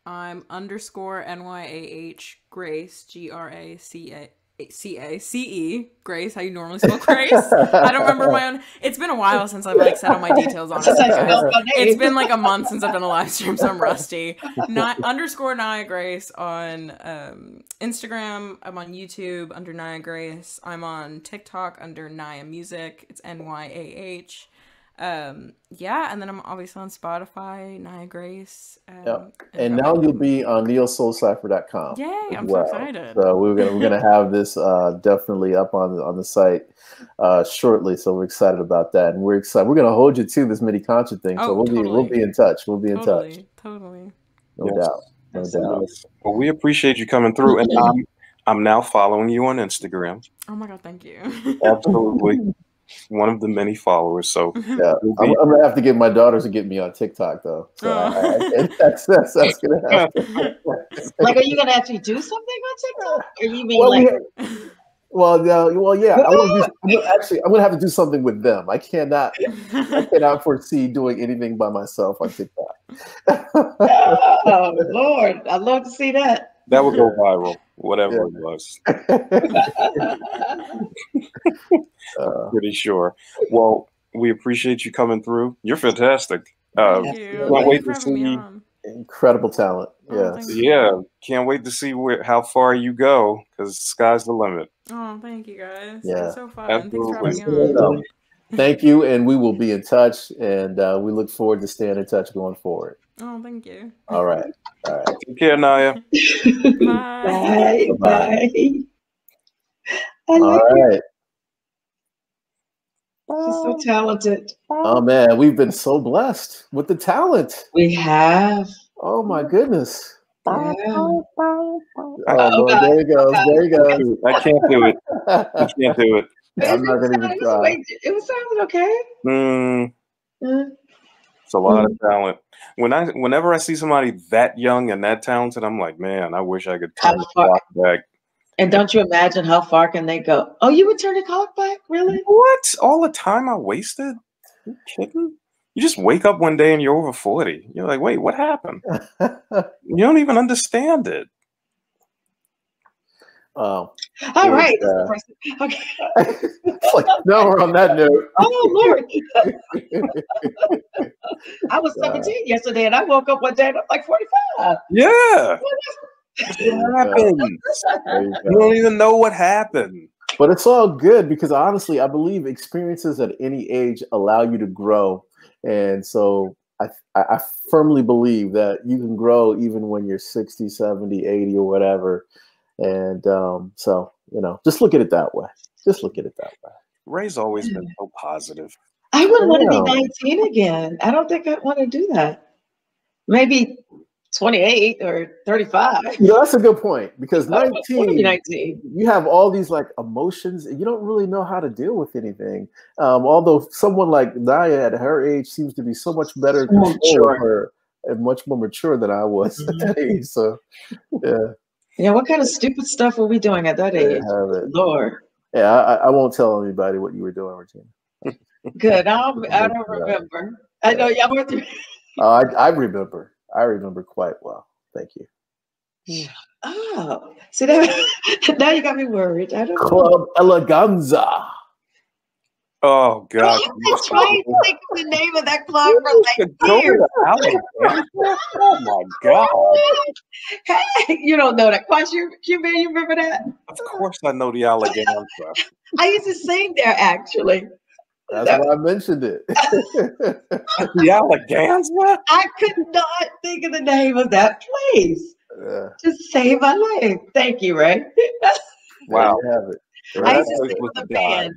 _NYAH Grace, GRACE, Grace, how you normally spell Grace. I don't remember my own. It's been a while since I've like said all my details on it. It's been like a month since I've done a live stream, so I'm rusty. _Nyah Grace on Instagram. I'm on YouTube under Nyah Grace. I'm on TikTok under Nyah Music. It's NYAH. And then I'm obviously on Spotify, Nyah Grace. And now you'll be on neosoulcypher.com. Yay, I'm so excited. So we're gonna have this definitely up on the site shortly. So we're excited about that, and we're excited. We're gonna hold you to this mini concert thing. So we'll be in touch. We'll be in touch. Totally. No doubt. Well, we appreciate you coming through, and I'm now following you on Instagram. Oh my God, thank you. Absolutely. One of the many followers, so I'm gonna have to get my daughters to get me on TikTok though. So that's gonna happen. Like, are you gonna actually do something on TikTok, or you mean I'm gonna have to do something with them. I cannot foresee doing anything by myself on TikTok. Oh Lord, I'd love to see that. That would go viral, whatever it was. I'm pretty sure. Well, we appreciate you coming through. You're fantastic. Thank you. Can't wait to see. Incredible talent. Can't wait to see how far you go, because sky's the limit. Oh, thank you guys. Yeah. It's so fun. Absolutely. Thanks for having me on. Thank you, and we will be in touch, and we look forward to staying in touch going forward. Oh, thank you. All right. Take care, Nyah. Bye. Bye. All right. She's so talented. Oh man, we've been so blessed with the talent. We have. Oh my goodness. Yeah. There he goes. I can't do it. I'm not gonna even try. It was sounding okay. It's a lot of talent. Whenever I see somebody that young and that talented, I'm like, man, I wish I could turn the clock back. And don't you imagine how far can they go? Oh, you would turn the clock back? Really? What? All the time I wasted? Are you kidding? You just wake up one day and you're over 40. You're like, wait, what happened? You don't even understand it. Oh, all right. Okay. like, now we're on that note. Oh Lord. I was 17 yesterday, and I woke up one day and I'm like 45. Yeah. What happened? You don't even know what happened. But it's all good because honestly, I believe experiences at any age allow you to grow. And so I firmly believe that you can grow even when you're 60, 70, 80 or whatever. And so, you know, just look at it that way. Just look at it that way. Ray's always been so positive. I wouldn't want to be 19 again. I don't think I'd want to do that. Maybe 28 or 35. You know, that's a good point because 19, you have all these like emotions and you don't really know how to deal with anything. Although someone like Nyah at her age seems to be so much better and much more mature than I was at that age. So, yeah. Yeah, what kind of stupid stuff were we doing at that age? Lord. Yeah, I won't tell anybody what you were doing, Regina. Good. I don't remember. I know y'all went through. I remember. I remember quite well. Thank you. Oh, see that now you got me worried. I don't know. Club Eleganza. Oh God! I'm trying to think of the name of that club for like years. Oh my God! Hey, you don't know that. Quash, you remember that? Of course, I know the Alleganza. I used to sing there actually. That's why I mentioned it. The Alleganza? I could not think of the name of that place. To save my life. Thank you, Ray. Wow. You have it. I used to sing with the band.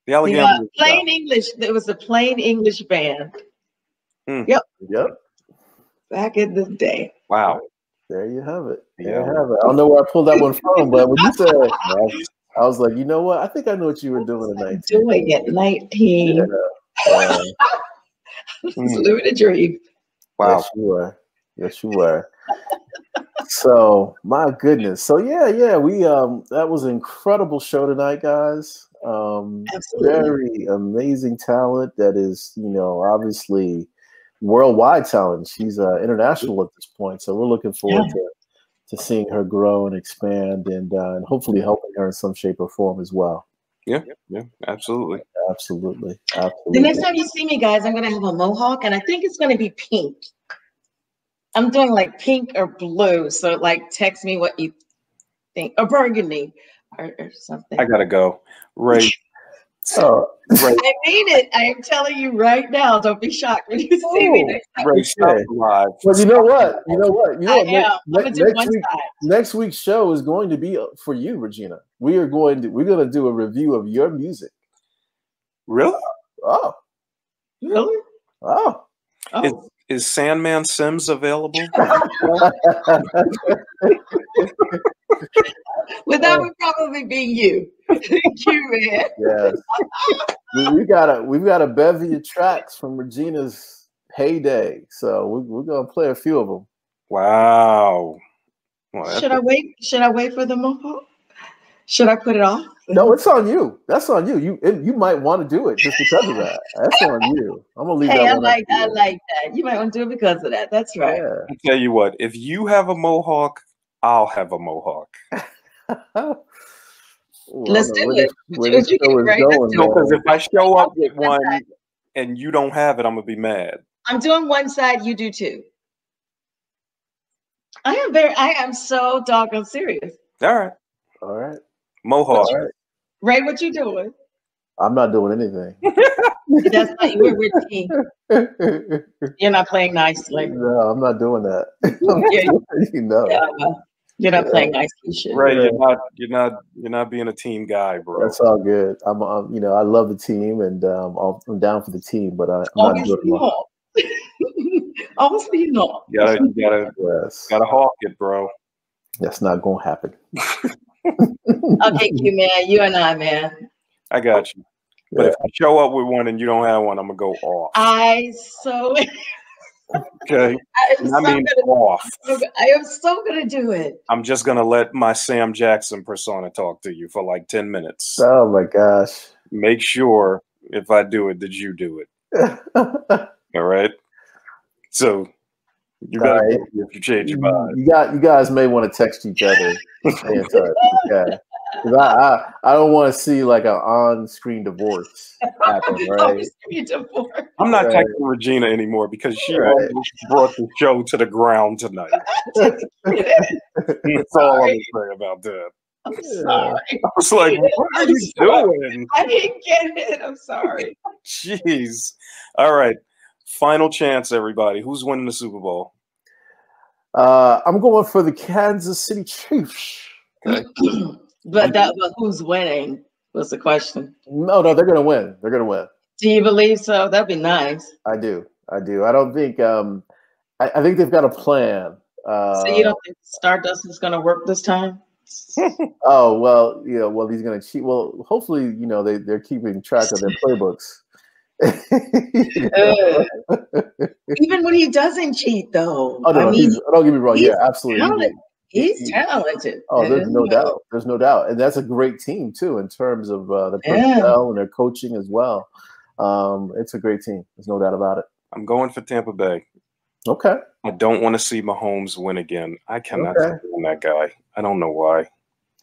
The Alleganza. Plain English. It was a plain English band. Yep. Back in the day. Wow. There you have it. There you have it. I don't know where I pulled that one from, but when you said I was like, you know what? I think I know what you were doing at 19. Doing it 19. Yeah. Living a dream. Wow. Yes, you were. Yes, you were. So my goodness. So yeah, we that was an incredible show tonight, guys. Very amazing talent that is, you know, obviously worldwide talent. She's international at this point. So we're looking forward to seeing her grow and expand and hopefully helping her in some shape or form as well. Yeah, absolutely. Absolutely. The next time you see me, guys, I'm gonna have a mohawk and I think it's gonna be pink. I'm doing like pink or blue. So like text me what you think. Or burgundy or something. I gotta go. Ray. Oh, Ray. I mean it. I am telling you right now. Don't be shocked when you see me next time. Ray, stop live. Well, you know what? You know what? Next week's show is going to be for you, Regina. We're going to do a review of your music. Really? Oh. Really? Oh. Is Sandman Sims available? Well, that would probably be you. Thank you, man. Yes. We've got a bevy of tracks from Regina's heyday, so we're gonna play a few of them. Wow. Well, Should I wait? Should I wait for the mohawk? Should I put it off? No, it's on you. That's on you. You might want to do it just because of that. That's on you. I'm gonna leave that one. I like that. You might want to do it because of that. That's right. Yeah. I'll tell you what. If you have a mohawk, I'll have a mohawk. Let's do it. Because if I show up with one and you don't have it, I'm gonna be mad. I'm doing one side. You do two. I am so doggone serious. All right. Mohawk. All right. Ray, what you doing? I'm not doing anything. That's not we're team. You're not playing nicely. No, I'm not doing that. You're not playing nicely. Ray, you're not being a team guy, bro. That's all good. I'm I love the team and I'm down for the team, but I'm not doing it. Obviously, you know. You gotta hawk it, bro. That's not gonna happen. Okay, you man, you and I, man. I got you. But if I show up with one and you don't have one, I'm gonna go off. Okay. Off. I am so gonna do it. I'm just gonna let my Sam Jackson persona talk to you for like 10 minutes. Oh my gosh. Make sure if I do it that you do it. All right. So you better Right. if you change your mind. You guys may want to text each other to stay in touch. Okay. Because I don't want to see like an on-screen divorce happen, right? I'm not texting Regina anymore because she almost brought the show to the ground tonight. That's all I'm saying about that. I'm sorry. I was like, what are you doing? I didn't get it. I'm sorry. Jeez. All right. Final chance, everybody. Who's winning the Super Bowl? I'm going for the Kansas City Chiefs. Okay. But who's winning was the question. No, they're going to win. They're going to win. Do you believe so? That'd be nice. I do. I don't think. I think they've got a plan. So you don't think Stardust is going to work this time? Oh well, well he's going to cheat. Well, hopefully, they're keeping track of their playbooks. Even when he doesn't cheat, though. Oh no, don't get me wrong. Yeah, absolutely. He's talented. Oh, there's no doubt. There's no doubt, and that's a great team too in terms of the personnel and their coaching as well. It's a great team. There's no doubt about it. I'm going for Tampa Bay. Okay. I don't want to see Mahomes win again. I cannot stand that guy. I don't know why.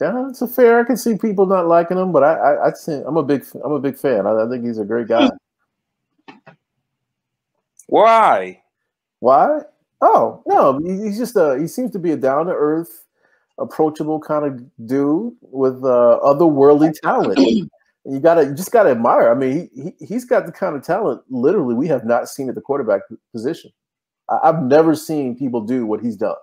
Yeah, it's a fair. I can see people not liking him, but I'm a big fan. I think he's a great guy. Why? Why? Oh no, he's just he seems to be a down to earth, approachable kind of dude with otherworldly talent. And you just gotta admire. I mean, he's got the kind of talent literally we have not seen at the quarterback position. I've never seen people do what he's done.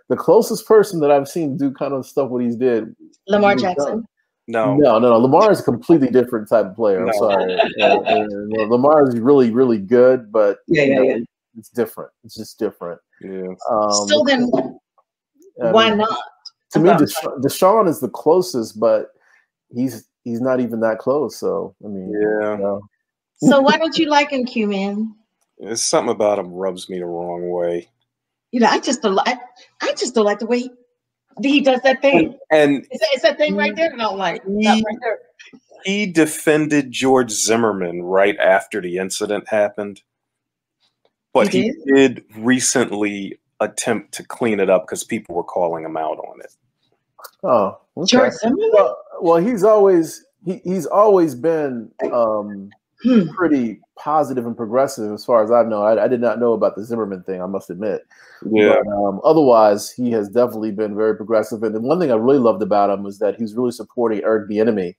The closest person that I've seen do kind of stuff what he's did, Lamar Jackson. No. Lamar is a completely different type of player. I'm sorry. Lamar is really, really good, but it's different. It's just different. Yeah. So then, why not? To me, Deshaun is the closest, but he's not even that close. So I mean, So why don't you like him, Q-Man? There's something about him rubs me the wrong way. I just don't like the way he does that thing. And it's that thing right there. I don't like. Right there. He defended George Zimmerman right after the incident happened, but he did recently attempt to clean it up because people were calling him out on it. Oh, okay. George Zimmerman. Well, he's always been pretty positive and progressive as far as I know. I did not know about the Zimmerman thing, I must admit. Yeah. But, otherwise, he has definitely been very progressive. And the one thing I really loved about him was that he's really supporting Eric Bieniemy,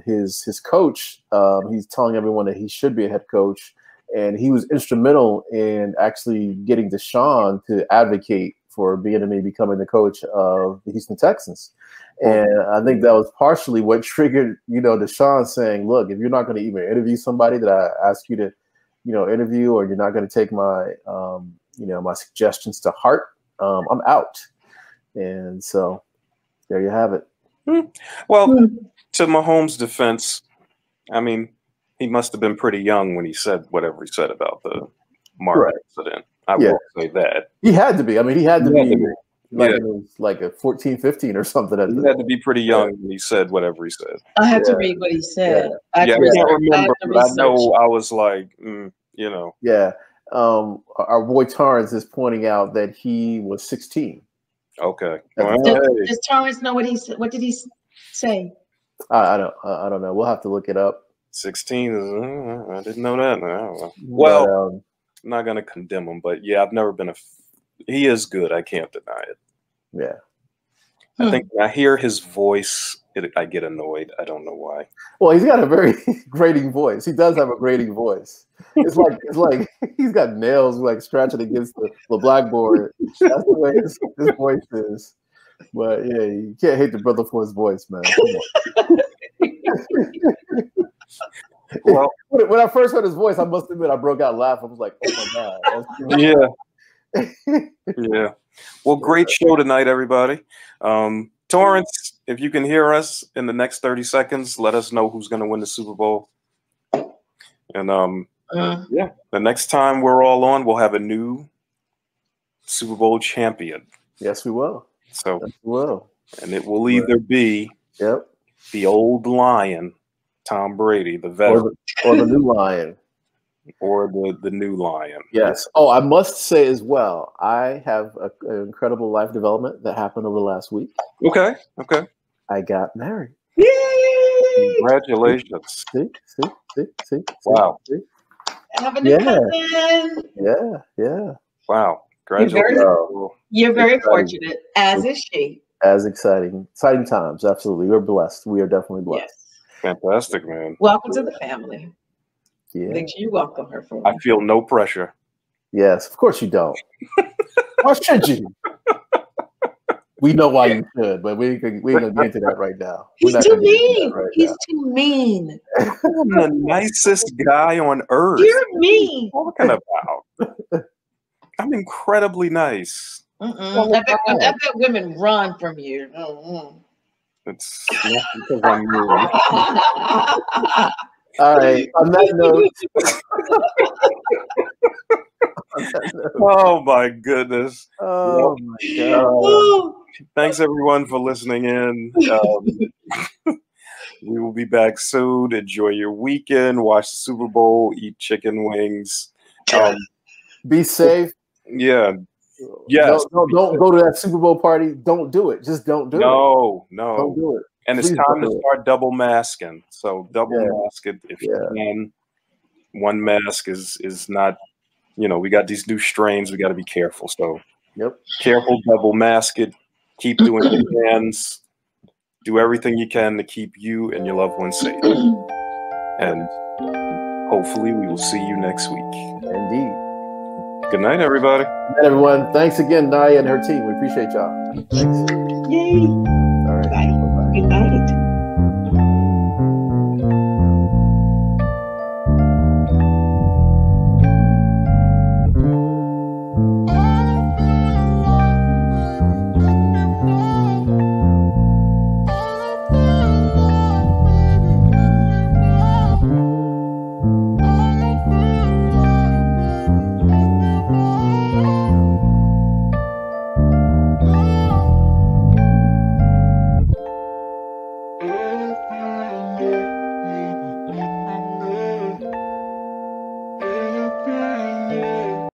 his coach. He's telling everyone that he should be a head coach, and he was instrumental in actually getting Deshaun to advocate for Bieniemy becoming the coach of the Houston Texans. And I think that was partially what triggered, Deshaun saying, look, if you're not going to even interview somebody that I ask you to, interview, or you're not going to take my, my suggestions to heart, I'm out. And so there you have it. Well, to Mahomes' defense, I mean, he must have been pretty young when he said whatever he said about the Mark incident. I will say that. He had to be. I mean, he had to be. It was like a 14, 15 or something. He had to be pretty young when he said whatever he said. I have to read what he said. I can't remember, but I know I was like, Yeah. Our boy Torrance is pointing out that he was 16. Okay. Does Torrance know what he said? What did he say? I don't know. We'll have to look it up. 16 is, I didn't know that. No. Well, I'm not going to condemn him, but I've never been he is good. I can't deny it. Yeah. I think when I hear his voice, I get annoyed. I don't know why. Well, he's got a very grating voice. He does have a grating voice. It's like he's got nails like scratching against the blackboard. That's the way his voice is. But yeah, you can't hate the brother for his voice, man. Well, when I first heard his voice, I must admit I broke out laughing. I was like, "Oh my god!" Yeah. Well, great show tonight, everybody. Torrance, if you can hear us in the next 30 seconds, let us know who's going to win the Super Bowl. And the next time we're all on, we'll have a new Super Bowl champion. Yes, we will. So yes, we will. And it will either be the old lion, Tom Brady, the veteran, or the new lion, or the new lion? Yes. Oh, I must say as well, I have an incredible life development that happened over the last week. Okay. Okay. I got married. Yay! Congratulations. See. Wow. See? Have a new cousin. Yeah. Wow. Congratulations. You're very fortunate, as is she. As exciting times. Absolutely. We're blessed. We are definitely blessed. Yes. Fantastic, man. Welcome to the family. Yeah. Make sure you welcome her for me. I feel no pressure. Yes, of course you don't. Why should you? We know why you should, but we ain't gonna get into that right now. He's too mean. He's too mean. I'm the nicest guy on earth. You're mean. What are you talking about? I'm incredibly nice. I bet women run from you. It's not because I'm mean. All right. On that note. Oh my goodness. Oh my God. Thanks everyone for listening in. We will be back soon. Enjoy your weekend. Watch the Super Bowl. Eat chicken wings. Be safe. Yeah. Yes. Don't go to that Super Bowl party. Don't do it. Just don't do it. No. Don't do it. And Please it's time to start double masking. So double mask it if you can. One mask is not, we got these new strains. We got to be careful. So careful, double mask it. Keep doing your hands. Do everything you can to keep you and your loved ones safe. And hopefully we will see you next week. Indeed. Good night, everybody. Good night, everyone. Thanks again, Nyah and her team. We appreciate y'all. Thanks. Yay. All right. Bye. Good night.